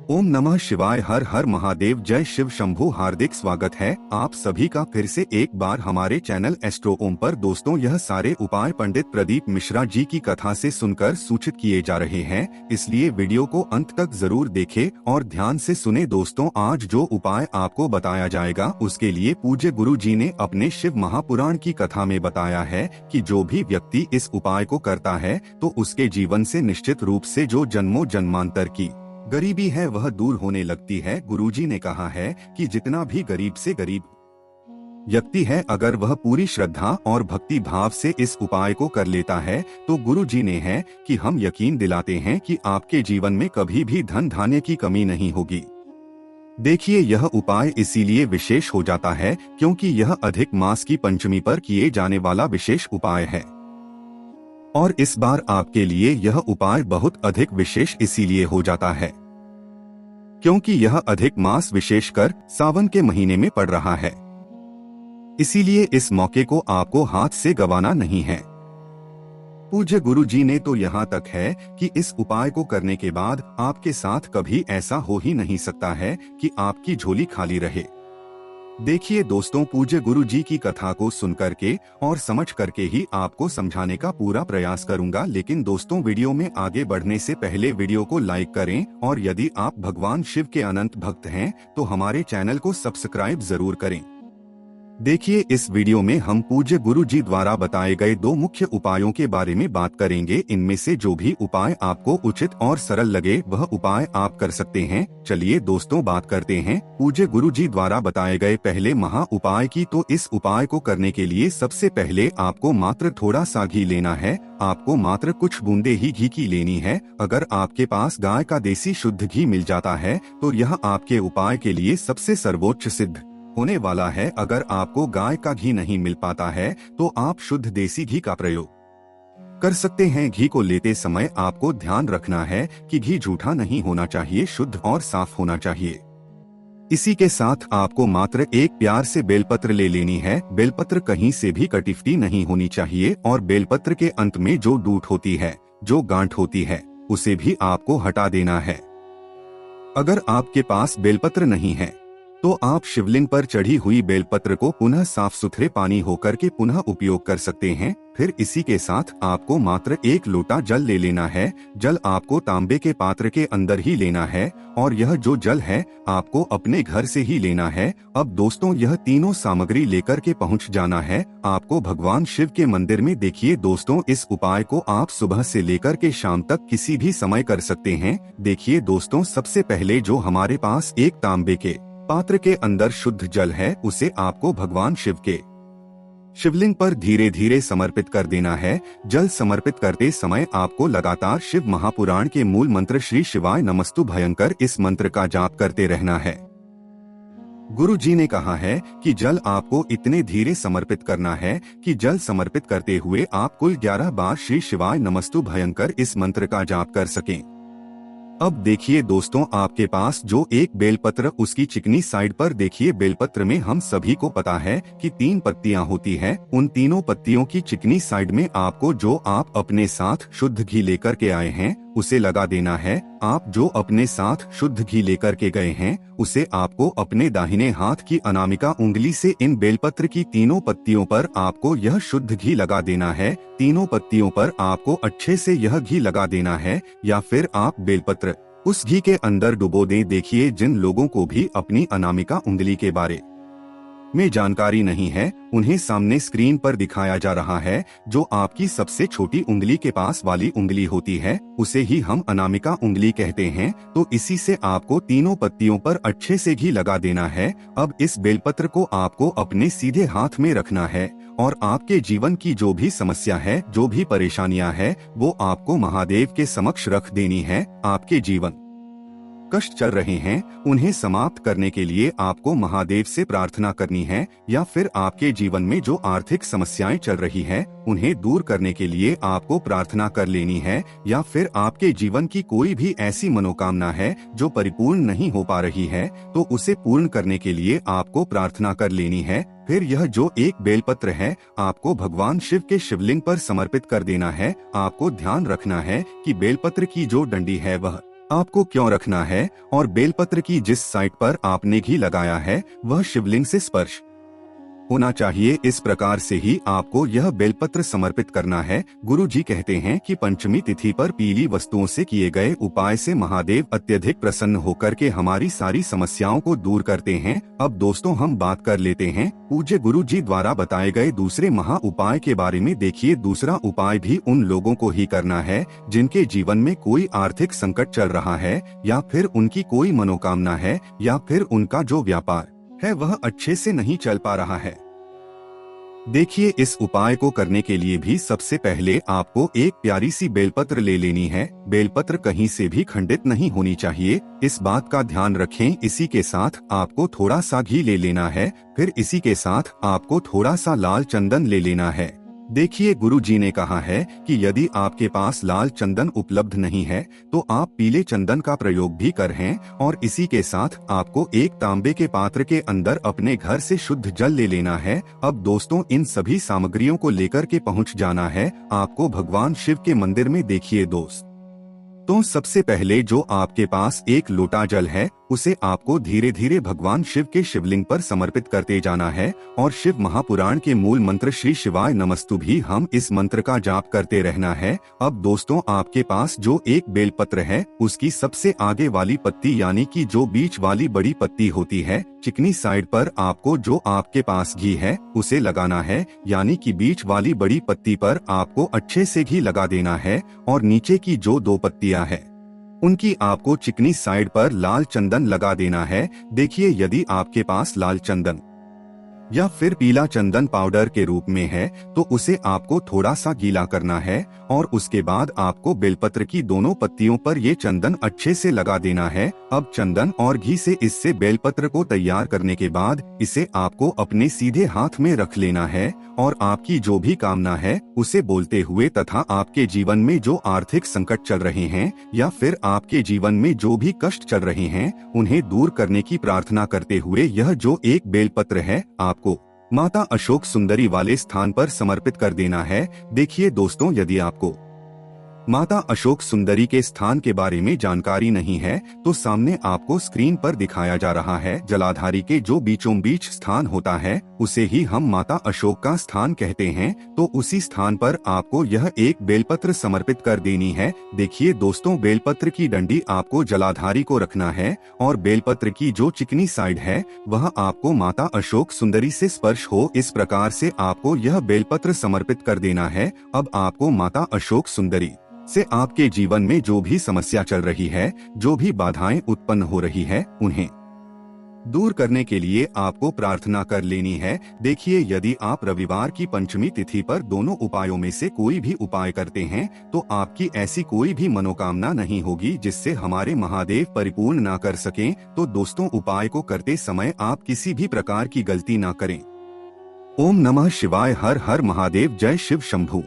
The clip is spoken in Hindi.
ओम नमः शिवाय। हर हर महादेव। जय शिव शंभू। हार्दिक स्वागत है आप सभी का फिर से एक बार हमारे चैनल एस्ट्रो ओम पर। दोस्तों, यह सारे उपाय पंडित प्रदीप मिश्रा जी की कथा से सुनकर सूचित किए जा रहे हैं, इसलिए वीडियो को अंत तक जरूर देखें और ध्यान से सुने। दोस्तों, आज जो उपाय आपको बताया जाएगा उसके लिए पूज्य गुरु जी ने अपने शिव महापुराण की कथा में बताया है कि जो भी व्यक्ति इस उपाय को करता है तो उसके जीवन से निश्चित रूप से जो जन्मों जन्मांतर की गरीबी है वह दूर होने लगती है। गुरुजी ने कहा है कि जितना भी गरीब से गरीब व्यक्ति है, अगर वह पूरी श्रद्धा और भक्ति भाव से इस उपाय को कर लेता है तो गुरुजी ने है कि हम यकीन दिलाते हैं कि आपके जीवन में कभी भी धन धान्य की कमी नहीं होगी। देखिए, यह उपाय इसीलिए विशेष हो जाता है क्योंकि यह अधिक मास की पंचमी पर किए जाने वाला विशेष उपाय है। और इस बार आपके लिए यह उपाय बहुत अधिक विशेष इसीलिए हो जाता है क्योंकि यह अधिक मास विशेषकर सावन के महीने में पड़ रहा है। इसीलिए इस मौके को आपको हाथ से गंवाना नहीं है। पूज्य गुरु जी ने तो यहाँ तक है कि इस उपाय को करने के बाद आपके साथ कभी ऐसा हो ही नहीं सकता है कि आपकी झोली खाली रहे। देखिए दोस्तों, पूज्य गुरु जी की कथा को सुन करके और समझ करके ही आपको समझाने का पूरा प्रयास करूंगा। लेकिन दोस्तों, वीडियो में आगे बढ़ने से पहले वीडियो को लाइक करें और यदि आप भगवान शिव के अनंत भक्त हैं तो हमारे चैनल को सब्सक्राइब जरूर करें। देखिए, इस वीडियो में हम पूज्य गुरु जी द्वारा बताए गए दो मुख्य उपायों के बारे में बात करेंगे। इनमें से जो भी उपाय आपको उचित और सरल लगे वह उपाय आप कर सकते हैं। चलिए दोस्तों, बात करते हैं पूज्य गुरु जी द्वारा बताए गए पहले महा उपाय की। तो इस उपाय को करने के लिए सबसे पहले आपको मात्र थोड़ा सा घी लेना है। आपको मात्र कुछ बूंदे ही घी की लेनी है। अगर आपके पास गाय का देसी शुद्ध घी मिल जाता है तो यह आपके उपाय के लिए सबसे सर्वोच्च सिद्ध होने वाला है। अगर आपको गाय का घी नहीं मिल पाता है तो आप शुद्ध देसी घी का प्रयोग कर सकते हैं। घी को लेते समय आपको ध्यान रखना है कि घी झूठा नहीं होना चाहिए, शुद्ध और साफ होना चाहिए। इसी के साथ आपको मात्र एक प्यार से बेलपत्र ले लेनी है। बेलपत्र कहीं से भी कटिफ्टी नहीं होनी चाहिए और बेलपत्र के अंत में जो डूट होती है, जो गांठ होती है, उसे भी आपको हटा देना है। अगर आपके पास बेलपत्र नहीं है तो आप शिवलिंग पर चढ़ी हुई बेलपत्र को पुनः साफ सुथरे पानी होकर के पुनः उपयोग कर सकते हैं। फिर इसी के साथ आपको मात्र एक लोटा जल ले लेना है। जल आपको तांबे के पात्र के अंदर ही लेना है और यह जो जल है आपको अपने घर से ही लेना है। अब दोस्तों, यह तीनों सामग्री लेकर के पहुंच जाना है आपको भगवान शिव के मंदिर में। देखिए दोस्तों, इस उपाय को आप सुबह से लेकर के शाम तक किसी भी समय कर सकते हैं। देखिए दोस्तों, सबसे पहले जो हमारे पास एक तांबे के पात्र के अंदर शुद्ध जल है उसे आपको भगवान शिव के शिवलिंग पर धीरे धीरे समर्पित कर देना है। जल समर्पित करते समय आपको लगातार शिव महापुराण के मूल मंत्र श्री शिवाय नमस्तु भयंकर इस मंत्र का जाप करते रहना है। गुरु जी ने कहा है कि जल आपको इतने धीरे समर्पित करना है कि जल समर्पित करते हुए आप कुल 11 बार श्री शिवाय नमस्तु भयंकर इस मंत्र का जाप कर सकें। अब देखिए दोस्तों, आपके पास जो एक बेलपत्र, उसकी चिकनी साइड पर देखिए, बेलपत्र में हम सभी को पता है कि 3 पत्तियां होती है। उन तीनों पत्तियों की चिकनी साइड में आपको जो आप अपने साथ शुद्ध घी लेकर के आए हैं उसे लगा देना है। आप जो अपने साथ शुद्ध घी लेकर के गए हैं उसे आपको अपने दाहिने हाथ की अनामिका उंगली से इन बेलपत्र की तीनों पत्तियों पर आपको यह शुद्ध घी लगा देना है। तीनों पत्तियों पर आपको अच्छे से यह घी लगा देना है या फिर आप बेलपत्र उस घी के अंदर डुबो दें। देखिए, जिन लोगों को भी अपनी अनामिका उंगली के बारे में जानकारी नहीं है उन्हें सामने स्क्रीन पर दिखाया जा रहा है। जो आपकी सबसे छोटी उंगली के पास वाली उंगली होती है उसे ही हम अनामिका उंगली कहते हैं। तो इसी से आपको तीनों पत्तियों पर अच्छे से घी लगा देना है। अब इस बेलपत्र को आपको अपने सीधे हाथ में रखना है और आपके जीवन की जो भी समस्या है, जो भी परेशानियां है, वो आपको महादेव के समक्ष रख देनी है। आपके जीवन कष्ट चल रहे हैं उन्हें समाप्त करने के लिए आपको महादेव से प्रार्थना करनी है, या फिर आपके जीवन में जो आर्थिक समस्याएं चल रही है उन्हें दूर करने के लिए आपको प्रार्थना कर लेनी है, या फिर आपके जीवन की कोई भी ऐसी मनोकामना है जो परिपूर्ण नहीं हो पा रही है तो उसे पूर्ण करने के लिए आपको प्रार्थना कर लेनी है। फिर यह जो एक बेलपत्र है आपको भगवान शिव के शिवलिंग पर समर्पित कर देना है। आपको ध्यान रखना है कि बेलपत्र की जो डंडी है वह आपको क्यों रखना है और बेलपत्र की जिस साइड पर आपने घी लगाया है वह शिवलिंग से स्पर्श होना चाहिए। इस प्रकार से ही आपको यह बेलपत्र समर्पित करना है। गुरु जी कहते हैं कि पंचमी तिथि पर पीली वस्तुओं से किए गए उपाय से महादेव अत्यधिक प्रसन्न होकर के हमारी सारी समस्याओं को दूर करते हैं। अब दोस्तों हम बात कर लेते हैं पूज्य गुरु जी द्वारा बताए गए दूसरे महा उपाय के बारे में। देखिए, दूसरा उपाय भी उन लोगों को ही करना है जिनके जीवन में कोई आर्थिक संकट चल रहा है, या फिर उनकी कोई मनोकामना है, या फिर उनका जो व्यापार है वह अच्छे से नहीं चल पा रहा है। देखिए, इस उपाय को करने के लिए भी सबसे पहले आपको एक प्यारी सी बेलपत्र ले लेनी है। बेलपत्र कहीं से भी खंडित नहीं होनी चाहिए, इस बात का ध्यान रखें। इसी के साथ आपको थोड़ा सा घी ले लेना है, फिर इसी के साथ आपको थोड़ा सा लाल चंदन ले लेना है। देखिए, गुरु जी ने कहा है कि यदि आपके पास लाल चंदन उपलब्ध नहीं है तो आप पीले चंदन का प्रयोग भी करें, और इसी के साथ आपको एक तांबे के पात्र के अंदर अपने घर से शुद्ध जल ले लेना है। अब दोस्तों, इन सभी सामग्रियों को लेकर के पहुंच जाना है आपको भगवान शिव के मंदिर में। देखिए तो सबसे पहले जो आपके पास एक लोटा जल है उसे आपको धीरे धीरे भगवान शिव के शिवलिंग पर समर्पित करते जाना है, और शिव महापुराण के मूल मंत्र श्री शिवाय नमस्तु भी हम इस मंत्र का जाप करते रहना है। अब दोस्तों, आपके पास जो एक बेलपत्र है उसकी सबसे आगे वाली पत्ती यानी कि जो बीच वाली बड़ी पत्ती होती है, चिकनी साइड पर आपको जो आपके पास घी है उसे लगाना है, यानी कि बीच वाली बड़ी पत्ती पर आपको अच्छे से घी लगा देना है, और नीचे की जो दो पत्तियां है उनकी आपको चिकनी साइड पर लाल चंदन लगा देना है। देखिए, यदि आपके पास लाल चंदन या फिर पीला चंदन पाउडर के रूप में है तो उसे आपको थोड़ा सा गीला करना है, और उसके बाद आपको बेलपत्र की दोनों पत्तियों पर ये चंदन अच्छे से लगा देना है। अब चंदन और घी से इससे बेलपत्र को तैयार करने के बाद इसे आपको अपने सीधे हाथ में रख लेना है, और आपकी जो भी कामना है उसे बोलते हुए तथा आपके जीवन में जो आर्थिक संकट चल रहे हैं या फिर आपके जीवन में जो भी कष्ट चल रहे हैं उन्हें दूर करने की प्रार्थना करते हुए यह जो एक बेलपत्र है आपको माता अशोक सुंदरी वाले स्थान पर समर्पित कर देना है। देखिए दोस्तों, यदि आपको माता अशोक सुंदरी के स्थान के बारे में जानकारी नहीं है तो सामने आपको स्क्रीन पर दिखाया जा रहा है जलाधारी के जो बीचों बीच स्थान होता है उसे ही हम माता अशोक का स्थान कहते हैं। तो उसी स्थान पर आपको यह एक बेलपत्र समर्पित कर देनी है। देखिए दोस्तों, बेलपत्र की डंडी आपको जलाधारी को रखना है, और बेलपत्र की जो चिकनी साइड है वह आपको माता अशोक सुंदरी से स्पर्श हो, इस प्रकार से आपको यह बेलपत्र समर्पित कर देना है। अब आपको माता अशोक सुंदरी से आपके जीवन में जो भी समस्या चल रही है, जो भी बाधाएं उत्पन्न हो रही है, उन्हें दूर करने के लिए आपको प्रार्थना कर लेनी है। देखिए, यदि आप रविवार की पंचमी तिथि पर दोनों उपायों में से कोई भी उपाय करते हैं तो आपकी ऐसी कोई भी मनोकामना नहीं होगी जिससे हमारे महादेव परिपूर्ण ना कर सकें। तो दोस्तों, उपाय को करते समय आप किसी भी प्रकार की गलती ना करें। ओम नमः शिवाय। हर हर महादेव। जय शिव शंभू।